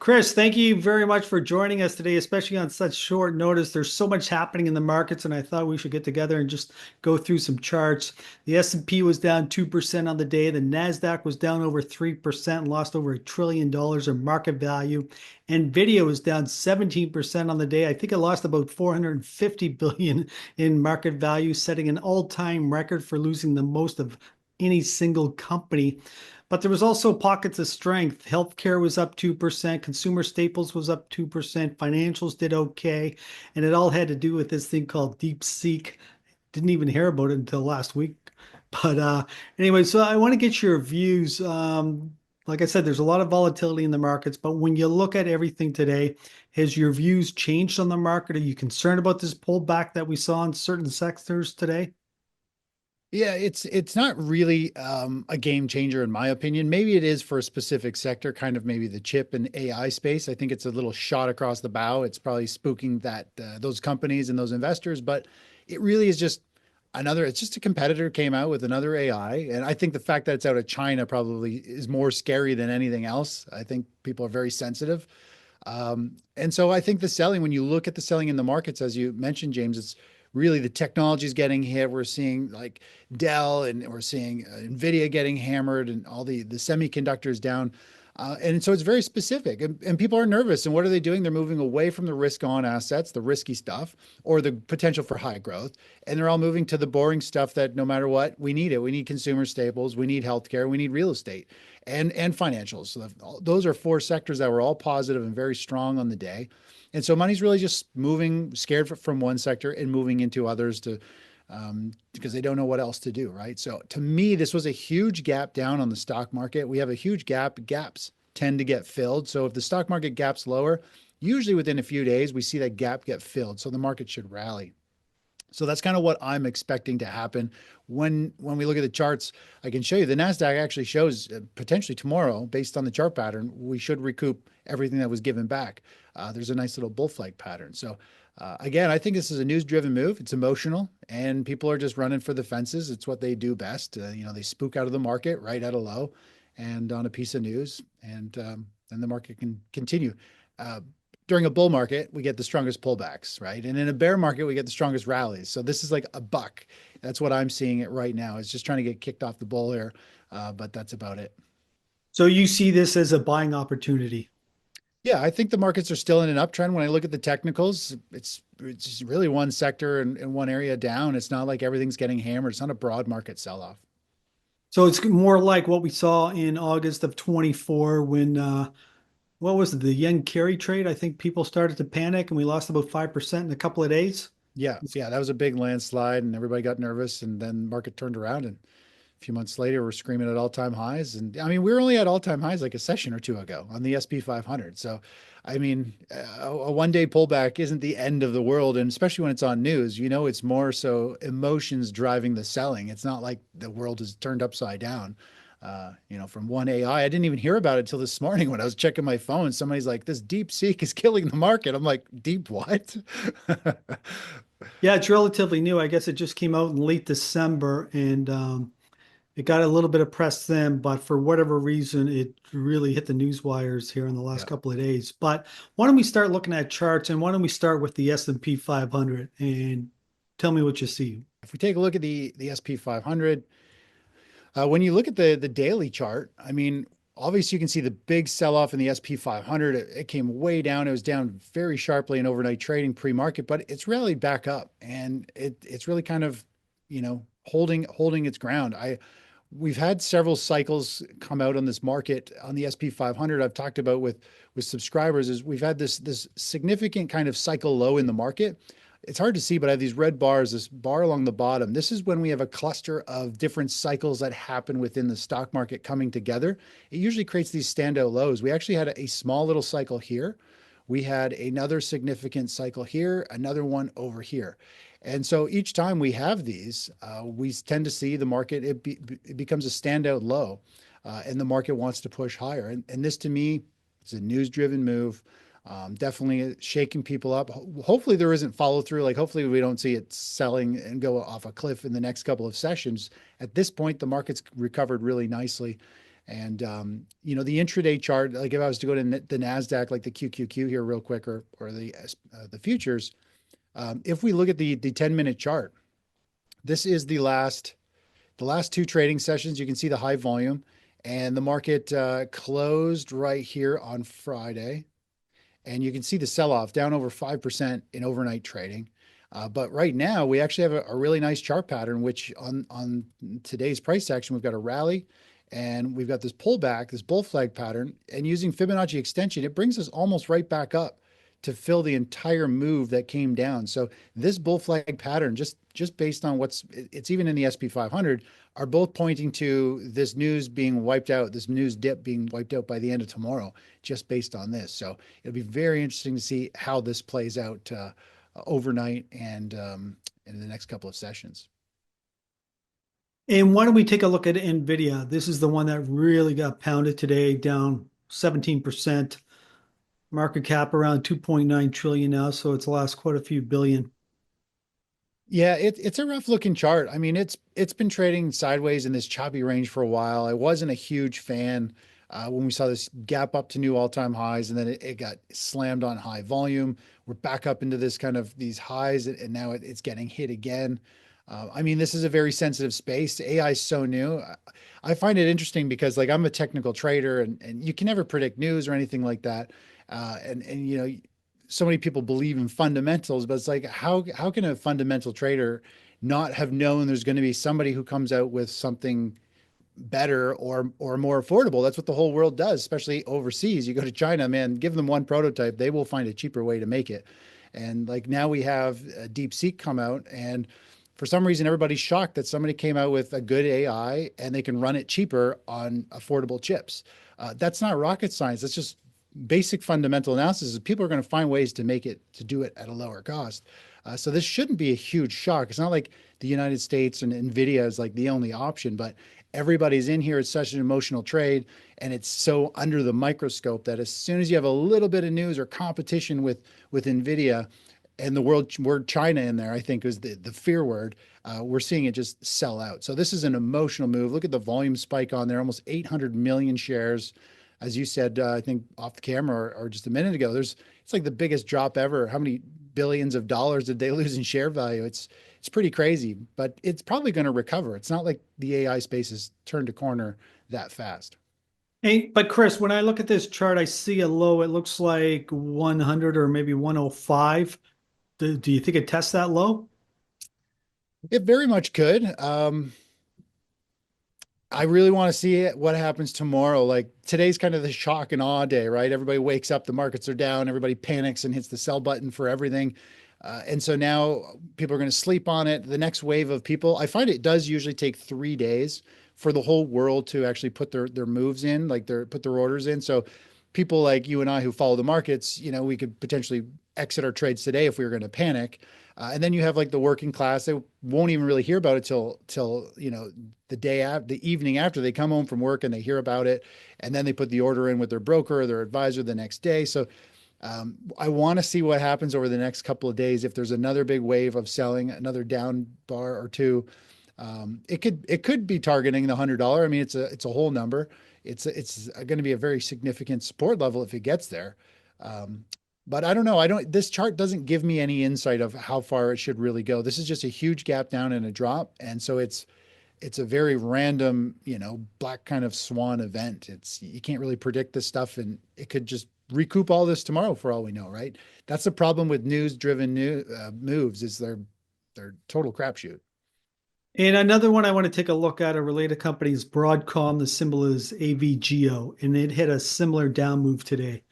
Chris, thank you very much for joining us today, especially on such short notice. There's so much happening in the markets, and I thought we should get together and just go through some charts. The S&P was down 2% on the day. The NASDAQ was down over 3%, lost over $1 trillion in market value. Nvidia was down 17% on the day. I think it lost about 450 billion in market value, setting an all-time record for losing the most of any single company. But there was also pockets of strength. Healthcare was up 2%, consumer staples was up 2%, financials did okay, and it all had to do with this thing called DeepSeek. Didn't even hear about it until last week. But anyway, so I want to get your views. Like I said, there's a lot of volatility in the markets, but when you look at everything today, has your views changed on the market? Are you concerned about this pullback that we saw in certain sectors today? Yeah, it's not really a game changer in my opinion. Maybe it is for a specific sector, kind of maybe the chip and AI space. I think it's a little shot across the bow. It's probably spooking that those companies and those investors, but it really is just another. It's just a competitor came out with another AI, and I think the fact that it's out of China probably is more scary than anything else. I think people are very sensitive. And so I think the selling, when you look at the selling in the markets, as you mentioned, James, it's really the technology is getting hit. We're seeing like Dell and we're seeing Nvidia getting hammered and all the semiconductors down. And so it's very specific and people are nervous. And what are they doing? They're moving away from the risk on assets, the risky stuff, or the potential for high growth. And they're all moving to the boring stuff that no matter what, we need it. We need consumer staples, we need healthcare, we need real estate and financials. So those are four sectors that were all positive and very strong on the day. And so money's really just moving, scared from one sector and moving into others to because they don't know what else to do, right? So to me, this was a huge gap down on the stock market. We have a huge gap. Gaps tend to get filled. So if the stock market gaps lower, usually within a few days, we see that gap get filled. So the market should rally. So that's kind of what I'm expecting to happen. When we look at the charts, I can show you the NASDAQ actually shows potentially tomorrow, based on the chart pattern, we should recoup everything that was given back. There's a nice little bull flag pattern. So again, I think this is a news-driven move. It's emotional, and people are just running for the fences. It's what they do best. They spook out of the market right at a low and on a piece of news, and then the market can continue. During a bull market, we get the strongest pullbacks, right? And in a bear market, we get the strongest rallies. So this is like a buck. That's what I'm seeing it right now. It's just trying to get kicked off the bull here, but that's about it. So you see this as a buying opportunity? Yeah, I think the markets are still in an uptrend. When I look at the technicals, it's just really one sector and one area down. It's not like everything's getting hammered. It's not a broad market sell-off. So it's more like what we saw in August of 24 when what was it, the yen carry trade? I think people started to panic and we lost about 5% in a couple of days. Yeah, that was a big landslide and everybody got nervous and then market turned around and a few months later we're screaming at all-time highs. And I mean, we were only at all-time highs like a session or two ago on the SP 500. So, I mean, a one-day pullback isn't the end of the world. And especially when it's on news, it's more so emotions driving the selling. It's not like the world is turned upside down. From one AI. I didn't even hear about it till this morning when I was checking my phone. Somebody's like, this DeepSeek is killing the market. I'm like, deep what? Yeah, it's relatively new. I guess it just came out in late December and it got a little bit of press then, but for whatever reason, it really hit the news wires here in the last Yeah. couple of days. But why don't we start looking at charts and why don't we start with the S&P 500 and tell me what you see? If we take a look at the SP 500, when you look at the daily chart, I mean, obviously you can see the big sell-off in the SP 500. It came way down. It was down very sharply in overnight trading pre-market, but it's rallied back up and it's really kind of, holding its ground. We've had several cycles come out on this market on the SP 500. I've talked about with subscribers is we've had this significant kind of cycle low in the market. It's hard to see, but I have these red bars, this bar along the bottom. This is when we have a cluster of different cycles that happen within the stock market coming together. It usually creates these standout lows. We actually had a small little cycle here. We had another significant cycle here, another one over here. And so each time we have these, we tend to see the market, it becomes a standout low, and the market wants to push higher. And this to me is a news-driven move. Definitely shaking people up. Hopefully there isn't follow through. Like hopefully we don't see it selling and go off a cliff in the next couple of sessions. At this point, the market's recovered really nicely. And the intraday chart, like if I was to go to the NASDAQ, like the QQQ here real quick, or the futures, if we look at the 10-minute chart, this is the last two trading sessions. You can see the high volume, and the market closed right here on Friday. And you can see the sell-off down over 5% in overnight trading. But right now, we actually have a really nice chart pattern, which on today's price action, we've got a rally and we've got this pullback, this bull flag pattern. And using Fibonacci extension, it brings us almost right back up to fill the entire move that came down. So this bull flag pattern, just based on it's even in the SP 500, are both pointing to this news being wiped out, this news dip being wiped out by the end of tomorrow, just based on this. So it'll be very interesting to see how this plays out overnight and in the next couple of sessions. And why don't we take a look at Nvidia? This is the one that really got pounded today, down 17%. Market cap around 2.9 trillion now, so it's lost quite a few billion. Yeah, it's a rough looking chart. I mean, it's been trading sideways in this choppy range for a while. I wasn't a huge fan when we saw this gap up to new all-time highs, and then it got slammed on high volume. We're back up into this kind of these highs, and now it's getting hit again. I mean, this is a very sensitive space. AI is so new. I find it interesting because, like, I'm a technical trader, and you can never predict news or anything like that. And so many people believe in fundamentals, but it's like, how can a fundamental trader not have known there's going to be somebody who comes out with something better or more affordable? That's what the whole world does, especially overseas. You go to China, man, give them one prototype, they will find a cheaper way to make it. And like now we have DeepSeek come out, and for some reason everybody's shocked that somebody came out with a good AI and they can run it cheaper on affordable chips. That's not rocket science. That's just basic fundamental analysis. People are going to find ways to make it to do it at a lower cost. So this shouldn't be a huge shock. It's not like the United States and Nvidia is like the only option, but everybody's in here. It's such an emotional trade, and it's so under the microscope that as soon as you have a little bit of news or competition with Nvidia, and the word China in there, I think is the fear word. We're seeing it just sell out. So this is an emotional move. Look at the volume spike on there, almost 800 million shares. As you said, I think off the camera or just a minute ago, it's like the biggest drop ever. How many billions of dollars did they lose in share value? It's pretty crazy, but it's probably going to recover. It's not like the AI space has turned a corner that fast. Hey, but Chris, when I look at this chart, I see a low. It looks like 100 or maybe 105. Do you think it tests that low? It very much could. I really want to see what happens tomorrow. Like today's kind of the shock and awe day, right? Everybody wakes up, the markets are down, everybody panics and hits the sell button for everything. And so now people are going to sleep on it. The next wave of people, I find it does usually take 3 days for the whole world to actually put their moves in, like put their orders in. So people like you and I who follow the markets, we could potentially exit our trades today if we were going to panic. And then you have like the working class. They won't even really hear about it till the evening after they come home from work and they hear about it, and then they put the order in with their broker or their advisor the next day. So I want to see what happens over the next couple of days. If there's another big wave of selling, another down bar or two, it could be targeting the $100. I mean, it's a whole number. It's going to be a very significant support level if it gets there. But I don't know. This chart doesn't give me any insight of how far it should really go. This is just a huge gap down and a drop. And so it's a very random, black kind of swan event. You can't really predict this stuff, and it could just recoup all this tomorrow for all we know, right? That's the problem with news-driven moves is they're total crapshoot. And another one I want to take a look at, a related company is Broadcom. The symbol is AVGO, and it hit a similar down move today.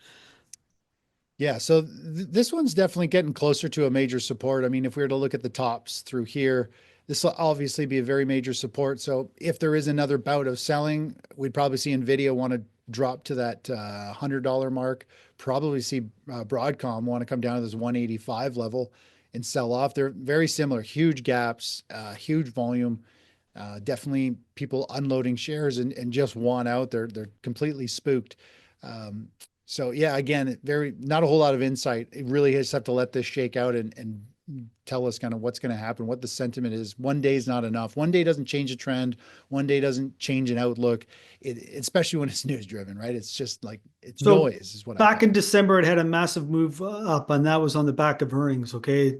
Yeah, so this one's definitely getting closer to a major support. I mean, if we were to look at the tops through here, this will obviously be a very major support. So if there is another bout of selling, we'd probably see Nvidia want to drop to that $100 mark. Probably see Broadcom want to come down to this 185 level and sell off. They're very similar, huge gaps, huge volume. Definitely people unloading shares and just want out. They're completely spooked. So yeah, again, very not a whole lot of insight. It really just have to let this shake out and tell us kind of what's going to happen, what the sentiment is. One day is not enough. One day doesn't change a trend. One day doesn't change an outlook, especially when it's news driven, right? It's just like it's So noise, is what I back call in December, it had a massive move up, and that was on the back of earnings. Okay,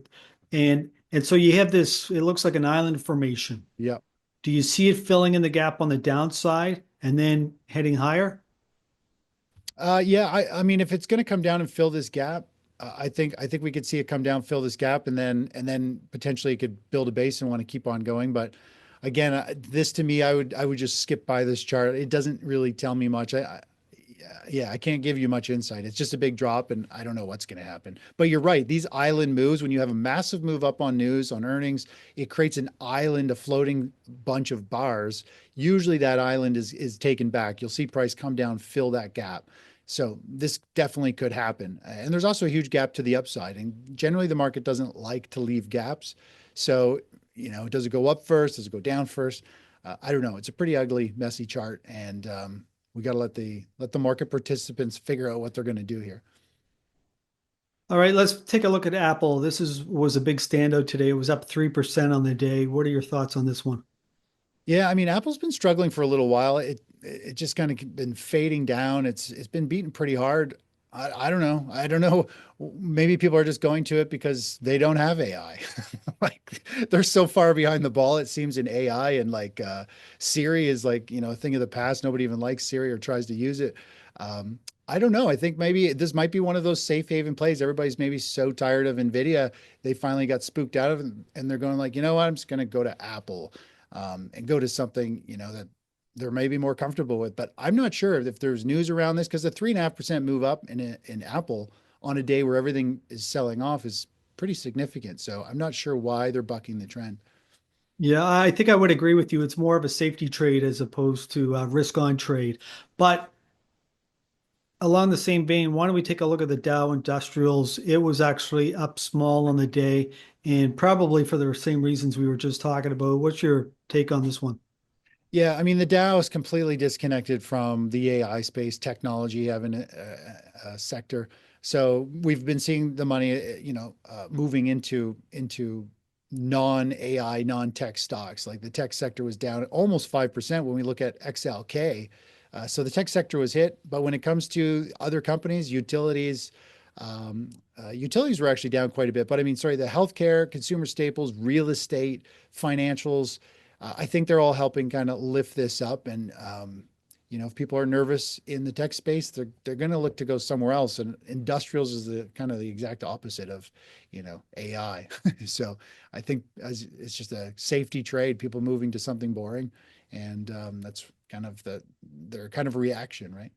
and so you have this. It looks like an island formation. it. Yeah. Do you see it filling in the gap on the downside and then heading higher? Yeah, I mean, if it's going to come down and fill this gap, I think we could see it come down, fill this gap, and then potentially it could build a base and want to keep on going. But again, this to me, I would just skip by this chart. It doesn't really tell me much. Yeah, I can't give you much insight. It's just a big drop, and I don't know what's going to happen. But you're right. These island moves, when you have a massive move up on news, on earnings, it creates an island, a floating bunch of bars. Usually that island is taken back. You'll see price come down, fill that gap. So this definitely could happen. And there's also a huge gap to the upside. And generally the market doesn't like to leave gaps. So, does it go up first? Does it go down first? I don't know. It's a pretty ugly, messy chart, and we got to let the market participants figure out what they're going to do here. All right, let's take a look at Apple. This is was a big standout today. It was up 3% on the day. What are your thoughts on this one? Yeah, I mean, Apple's been struggling for a little while. It just kind of been fading down. It's been beaten pretty hard. I don't know. I don't know. Maybe people are just going to it because they don't have AI. Like they're so far behind the ball, it seems, in AI, and like Siri is like, a thing of the past. Nobody even likes Siri or tries to use it. Um, I don't know. I think maybe this might be one of those safe haven plays. Everybody's maybe so tired of Nvidia, they finally got spooked out of it, and they're going like, you know what? I'm just going to go to Apple, and go to something, that they're maybe more comfortable with. But I'm not sure if there's news around this, because the 3.5% move up in Apple on a day where everything is selling off is pretty significant. So I'm not sure why they're bucking the trend. Yeah, I think I would agree with you. It's more of a safety trade as opposed to a risk on trade. But along the same vein, why don't we take a look at the Dow Industrials? It was actually up small on the day, and probably for the same reasons we were just talking about. What's your take on this one? Yeah, I mean, the Dow is completely disconnected from the AI space, technology having a sector. So we've been seeing the money, moving into non-AI, non-tech stocks. Like the tech sector was down almost 5% when we look at XLK. So the tech sector was hit, but when it comes to other companies, um, utilities were actually down quite a bit. But I mean, sorry, the healthcare, consumer staples, real estate, financials. I think they're all helping kind of lift this up. And if people are nervous in the tech space, they're going to look to go somewhere else. And industrials is the kind of the exact opposite of, AI. So I think it's just a safety trade, people moving to something boring, and that's kind of their kind of reaction, right?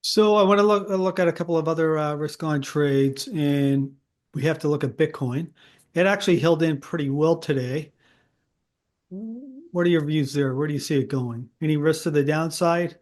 So I want to look at a couple of other risk on trades, and we have to look at Bitcoin. It actually held in pretty well today. What are your views there? Where do you see it going? Any risk to the downside?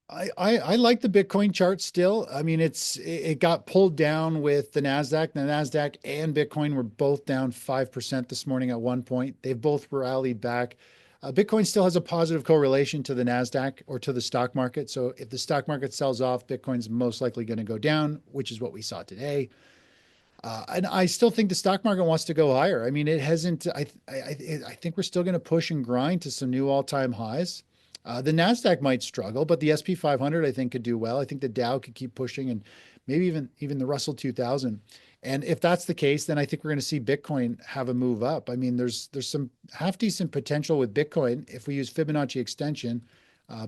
I like the Bitcoin chart still. I mean, it got pulled down with the Nasdaq. The Nasdaq and Bitcoin were both down 5% this morning at one point. They've both rallied back. Bitcoin still has a positive correlation to the Nasdaq or to the stock market. So if the stock market sells off, Bitcoin's most likely going to go down, which is what we saw today. And I still think the stock market wants to go higher. I mean, it hasn't. I think we're still going to push and grind to some new all-time highs. The Nasdaq might struggle, but the SP 500 I think could do well. I think the Dow could keep pushing, and maybe even the Russell 2000. And if that's the case, then I think we're going to see Bitcoin have a move up. I mean, there's some half decent potential with Bitcoin if we use Fibonacci extension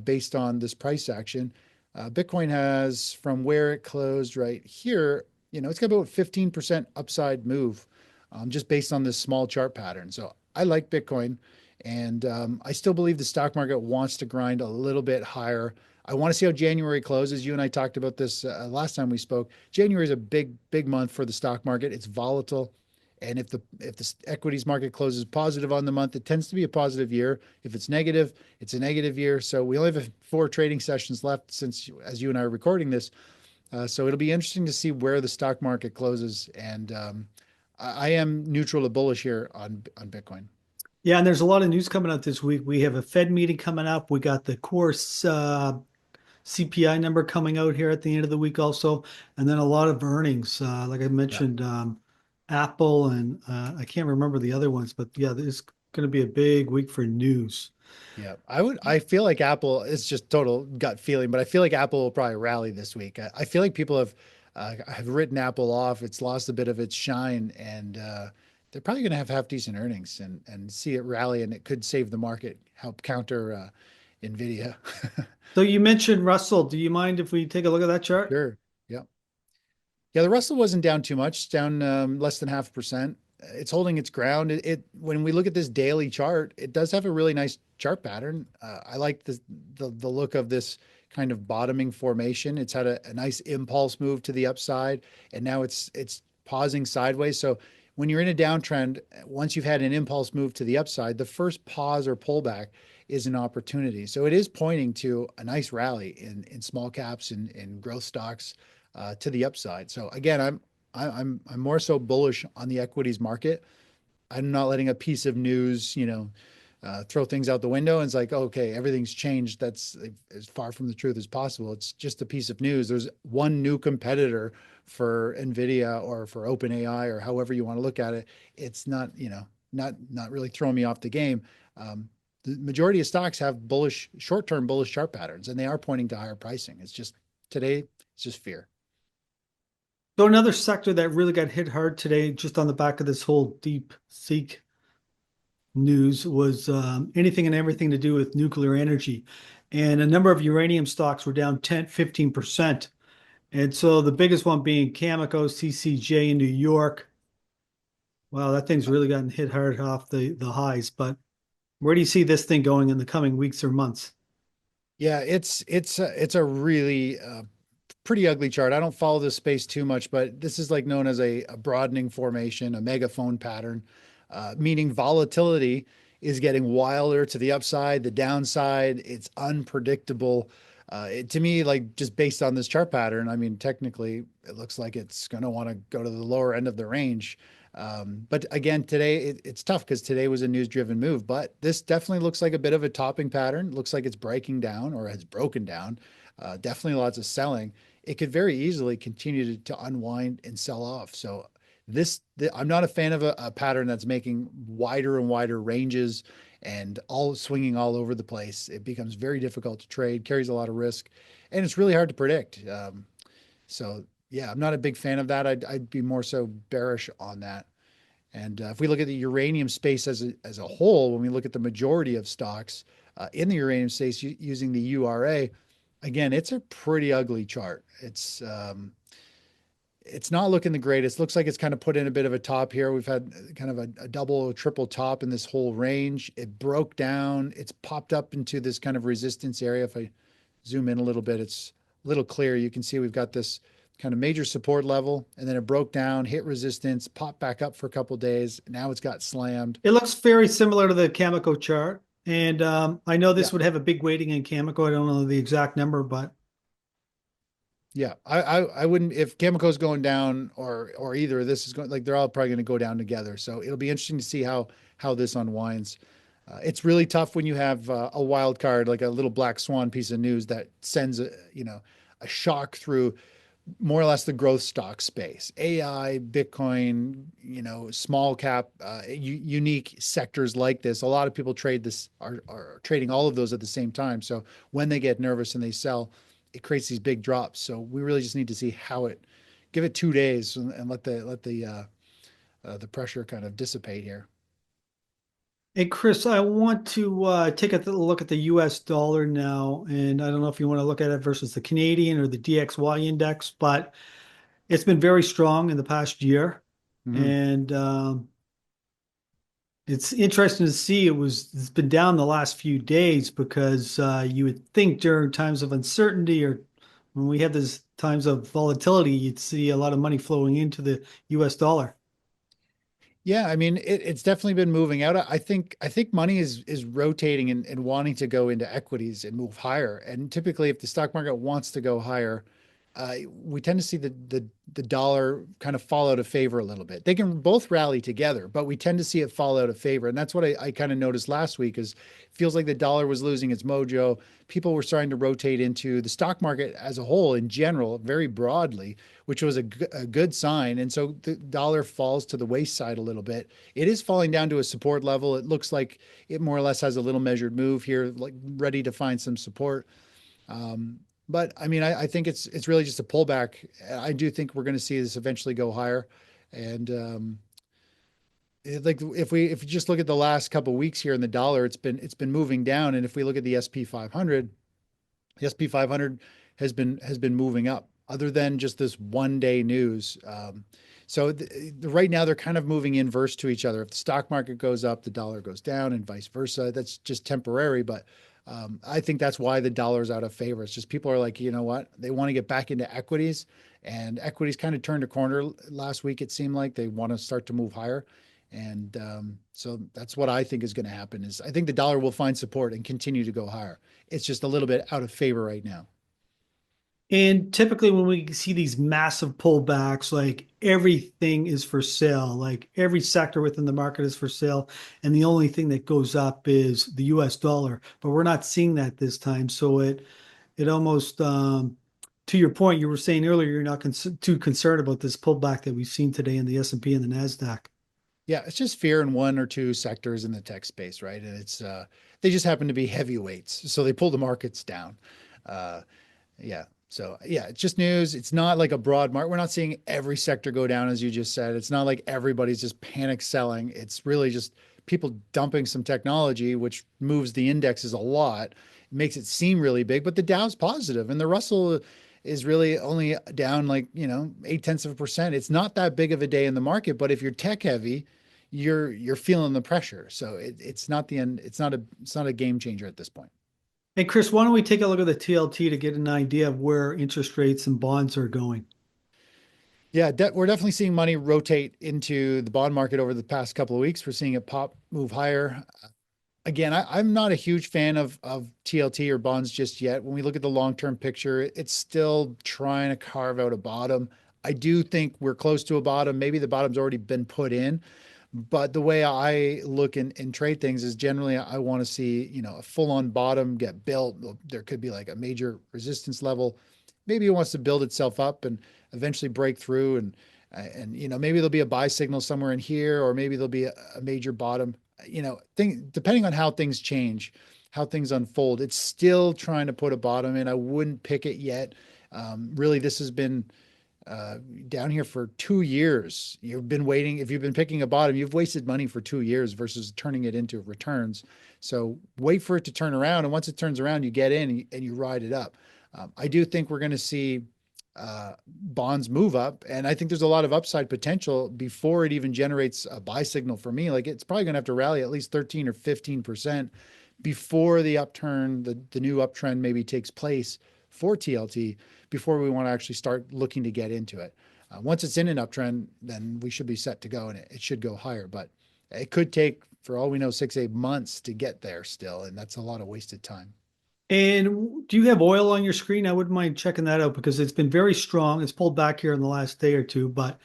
based on this price action. Bitcoin has, from where it closed right here, it's got about 15% upside move, just based on this small chart pattern. So I like Bitcoin, and I still believe the stock market wants to grind a little bit higher. I want to see how January closes. You and I talked about this last time we spoke. January is a big month for the stock market. It's volatile. And if the equities market closes positive on the month, it tends to be a positive year. If it's negative, it's a negative year. So we only have 4 trading sessions left since, as you and I are recording this. So it'll be interesting to see where the stock market closes. And I am neutral to bullish here on Bitcoin. Yeah, and there's a lot of news coming out this week. We have a Fed meeting coming up. We got the core CPI number coming out here at the end of the week also, and then a lot of earnings. Like I Yeah. mentioned, Apple, and I can't remember the other ones, but yeah, this is going to be a big week for news. Yeah, I feel like Apple, it's just total gut feeling, but I feel like Apple will probably rally this week. I feel like people have written Apple off. It's lost a bit of its shine, and they're probably going to have half decent earnings and see it rally, and it could save the market, help counter Nvidia. So you mentioned Russell. Do you mind if we take a look at that chart? Sure. Yeah. Yeah, the Russell wasn't down too much, down less than 0.5%. It's holding its ground. When we look at this daily chart, it does have a really nice chart pattern. I like the look of this kind of bottoming formation. It's had a nice impulse move to the upside, and now it's pausing sideways. So when you're in a downtrend, once you've had an impulse move to the upside, the first pause or pullback is an opportunity. So it is pointing to a nice rally in small caps and in growth stocks to the upside. So again, I'm more so bullish on the equities market. I'm not letting a piece of news, throw things out the window and it's like, okay, everything's changed. That's as far from the truth as possible. It's just a piece of news. There's one new competitor for Nvidia or for OpenAI or however you want to look at it. It's not, not really throwing me off the game. The majority of stocks have short-term bullish chart patterns, and they are pointing to higher pricing. It's just today, it's just fear. So another sector that really got hit hard today, just on the back of this whole DeepSeek news, was anything and everything to do with nuclear energy. And a number of uranium stocks were down 10, 15%. And so the biggest one being Cameco, CCJ in New York. Wow, that thing's really gotten hit hard off the highs. But where do you see this thing going in the coming weeks or months? Yeah, it's a really pretty ugly chart. I don't follow this space too much, but this is like known as a broadening formation, a megaphone pattern, meaning volatility is getting wilder to the upside, the downside. It's unpredictable. To me, like just based on this chart pattern, I mean, technically, it looks like it's going to want to go to the lower end of the range. But again, today it's tough because today was a news-driven move. But this definitely looks like a bit of a topping pattern. Looks like it's breaking down or has broken down. Definitely lots of selling. It could very easily continue to unwind and sell off. So I'm not a fan of a pattern that's making wider and wider ranges and all swinging all over the place. It becomes very difficult to trade, carries a lot of risk, and it's really hard to predict. So yeah, I'm not a big fan of that. I'd be more so bearish on that. And if we look at the uranium space as a whole, when we look at the majority of stocks in the uranium space using the URA, again, it's a pretty ugly chart. It's not looking the greatest. Looks like it's kind of put in a bit of a top here. We've had kind of a double or triple top in this whole range. It broke down. It's popped up into this kind of resistance area. If I zoom in a little bit, it's a little clearer. You can see we've got this kind of major support level, and then it broke down, hit resistance, popped back up for a couple of days. Now it's got slammed. It looks very similar to the Cameco chart. And I know Yeah. this would have a big weighting in Cameco. I don't know the exact number, but Yeah, I wouldn't if Chemico's going down or either of this is going like they're all probably going to go down together. So it'll be interesting to see how this unwinds. It's really tough when you have a wild card like a little black swan piece of news that sends a shock through more or less the growth stock space, AI, Bitcoin, small cap, unique sectors like this. A lot of people are trading all of those at the same time. So when they get nervous and they sell, it creates these big drops. So we really just need to see give it 2 days and let the pressure kind of dissipate here. hey, Chris, I want to take a look at the US dollar now. And I don't know if you want to look at it versus the Canadian or the DXY index, but it's been very strong in the past year. Mhm. And it's interesting to see it's been down the last few days because you would think during times of uncertainty or when we have these times of volatility, you'd see a lot of money flowing into the US dollar. Yeah, I mean it's definitely been moving out. I think money is rotating and wanting to go into equities and move higher. And typically, if the stock market wants to go higher, we tend to see the dollar kind of fall out of favor a little bit. They can both rally together, but we tend to see it fall out of favor. And that's what I kind of noticed last week is it feels like the dollar was losing its mojo. People were starting to rotate into the stock market as a whole in general, very broadly, which was a good sign. And so the dollar falls to the wayside a little bit. It is falling down to a support level. It looks like it more or less has a little measured move here, like ready to find some support. Um, but I mean, I think it's really just a pullback. I do think we're going to see this eventually go higher, and like if you just look at the last couple of weeks here in the dollar, it's been moving down, and if we look at the SP 500, the SP 500 has been moving up, other than just this 1 day news. So right now they're kind of moving inverse to each other. If the stock market goes up, the dollar goes down, and vice versa. That's just temporary, but I think that's why the dollar's out of favor. It's just people are like, you know what? They want to get back into equities, and equities kind of turned a corner last week. It seemed like they want to start to move higher, and so that's what I think is going to happen. Is I think the dollar will find support and continue to go higher. It's just a little bit out of favor right now. And typically, when we see these massive pullbacks, like everything is for sale, like every sector within the market is for sale, and the only thing that goes up is the US dollar. But we're not seeing that this time. So it almost, to your point, you were saying earlier, you're not too concerned about this pullback that we've seen today in the S&P and the NASDAQ. Yeah, it's just fear in one or two sectors in the tech space, right? And it's they just happen to be heavyweights, so they pull the markets down. Uh, Yeah. So yeah, it's just news. It's not like a broad market. We're not seeing every sector go down, as you just said. It's not like everybody's just panic selling. It's really just people dumping some technology, which moves the indexes a lot. It makes it seem really big, but the Dow's positive and the Russell is really only down like, 0.8%. It's not that big of a day in the market, but if you're tech heavy, you're feeling the pressure. So it's not the end. It's not a game changer at this point. Hey, Chris, why don't we take a look at the TLT to get an idea of where interest rates and bonds are going? Yeah, we're definitely seeing money rotate into the bond market over the past couple of weeks. We're seeing it move higher. Again, I'm not a huge fan of TLT or bonds just yet. When we look at the long-term picture, it's still trying to carve out a bottom. I do think we're close to a bottom. Maybe the bottom's already been put in, but the way I look and trade things is generally I want to see, a full-on bottom get built. There could be like a major resistance level. Maybe it wants to build itself up and eventually break through and maybe there'll be a buy signal somewhere in here, or maybe there'll be a major bottom. Depending on how things change, how things unfold, it's still trying to put a bottom in. I wouldn't pick it yet. Really, this has been down here for 2 years. You've been waiting. If you've been picking a bottom, you've wasted money for 2 years versus turning it into returns. So wait for it to turn around. And once it turns around, you get in and you ride it up. I do think we're going to see bonds move up. And I think there's a lot of upside potential before it even generates a buy signal for me. Like it's probably going to have to rally at least 13 or 15% before the upturn, the new uptrend maybe takes place for TLT before we want to actually start looking to get into it. Once it's in an uptrend, then we should be set to go and it should go higher. But it could take, for all we know, 6, 8 months to get there still. And that's a lot of wasted time. And do you have oil on your screen? I wouldn't mind checking that out because it's been very strong. It's pulled back here in the last day or two, but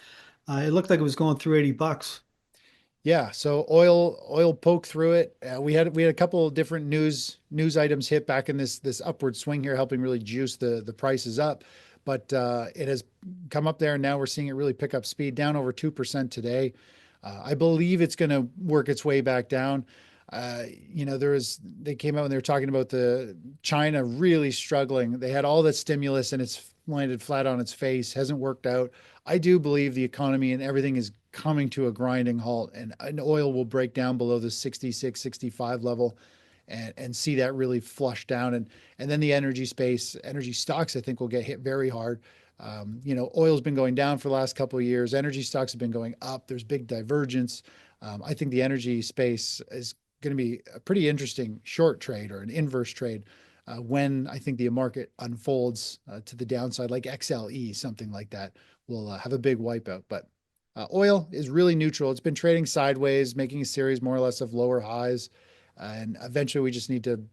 it looked like it was going through 80 bucks. Yeah, so oil poked through it. We had a couple of different news items hit back in this upward swing here, helping really juice the prices up. But it has come up there, and now we're seeing it really pick up speed, down over 2% today. I believe it's going to work its way back down. They came out and they were talking about the China really struggling. They had all that stimulus and it's landed flat on its face, hasn't worked out. I do believe the economy and everything is coming to a grinding halt, and oil will break down below the 66, 65 level and see that really flush down. And then the energy space, energy stocks, I think will get hit very hard. Oil's been going down for the last couple of years. Energy stocks have been going up. There's big divergence. I think the energy space is going to be a pretty interesting short trade or an inverse trade when I think the market unfolds to the downside, like XLE, something like that will have a big wipeout. But oil is really neutral. It's been trading sideways, making a series more or less of lower highs. And eventually we just need to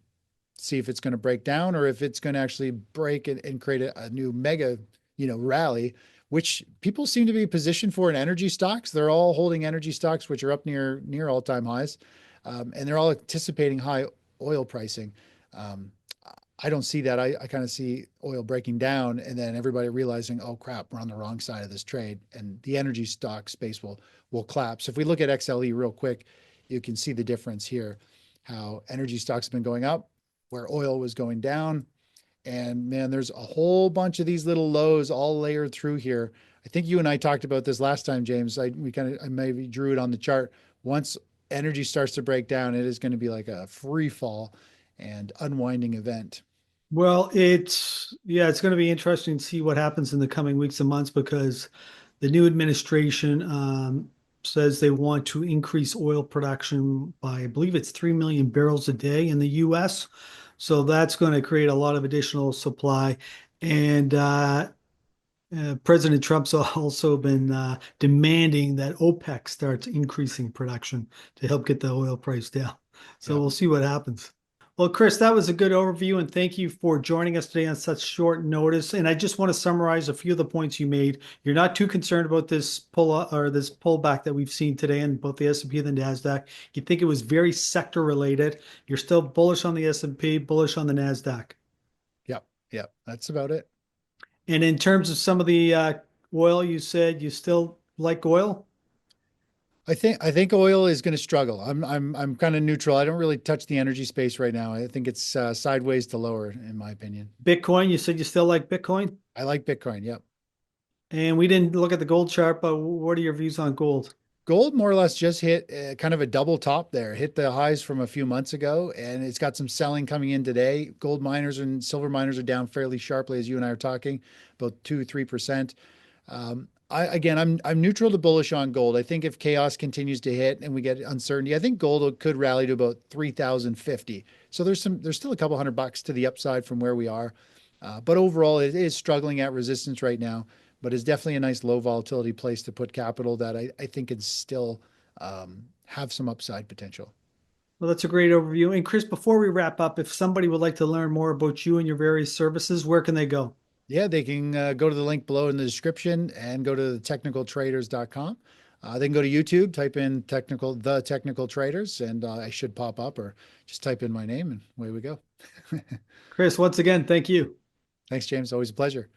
see if it's going to break down or if it's going to actually break and create a new mega rally, which people seem to be positioned for in energy stocks. They're all holding energy stocks, which are up near all-time highs, and they're all anticipating high oil pricing. Um, I don't see that. I kind of see oil breaking down and then everybody realizing, oh crap, we're on the wrong side of this trade, and the energy stock space will collapse. If we look at XLE real quick, you can see the difference here, how energy stocks have been going up, where oil was going down. And man, there's a whole bunch of these little lows all layered through here. I think you and I talked about this last time, James. I maybe drew it on the chart. Once energy starts to break down, it is going to be like a free fall and unwinding event. Well, it's going to be interesting to see what happens in the coming weeks and months because the new administration says they want to increase oil production by, I believe it's 3 million barrels a day in the US. So that's going to create a lot of additional supply. And President Trump's also been demanding that OPEC starts increasing production to help get the oil price down. So Yeah. we'll see what happens. Well, Chris, that was a good overview, and thank you for joining us today on such short notice. And I just want to summarize a few of the points you made. You're not too concerned about this this pullback that we've seen today in both the S&P and the NASDAQ. You think it was very sector related. You're still bullish on the S&P, bullish on the NASDAQ. Yep. Yep. That's about it. And in terms of some of the oil, you said you still like oil? I think oil is going to struggle. I'm kind of neutral. I don't really touch the energy space right now. I think it's sideways to lower, in my opinion. Bitcoin, you said you still like Bitcoin? I like Bitcoin. Yep. And we didn't look at the gold chart, but what are your views on gold? Gold more or less just hit kind of a double top there, hit the highs from a few months ago, and it's got some selling coming in today. Gold miners and silver miners are down fairly sharply, as you and I are talking, about 2-3%. I'm neutral to bullish on gold. I think if chaos continues to hit and we get uncertainty, I think gold could rally to about 3,050. So there's still a couple $100 to the upside from where we are, but overall it is struggling at resistance right now. But it's definitely a nice low volatility place to put capital that I think can still have some upside potential. Well, that's a great overview. And Chris, before we wrap up, if somebody would like to learn more about you and your various services, where can they go? Yeah, they can go to the link below in the description and go to technicaltraders.com. They can go to YouTube, type in the technical traders, and I should pop up, or just type in my name and away we go. Chris, once again, thank you. Thanks, James. Always a pleasure.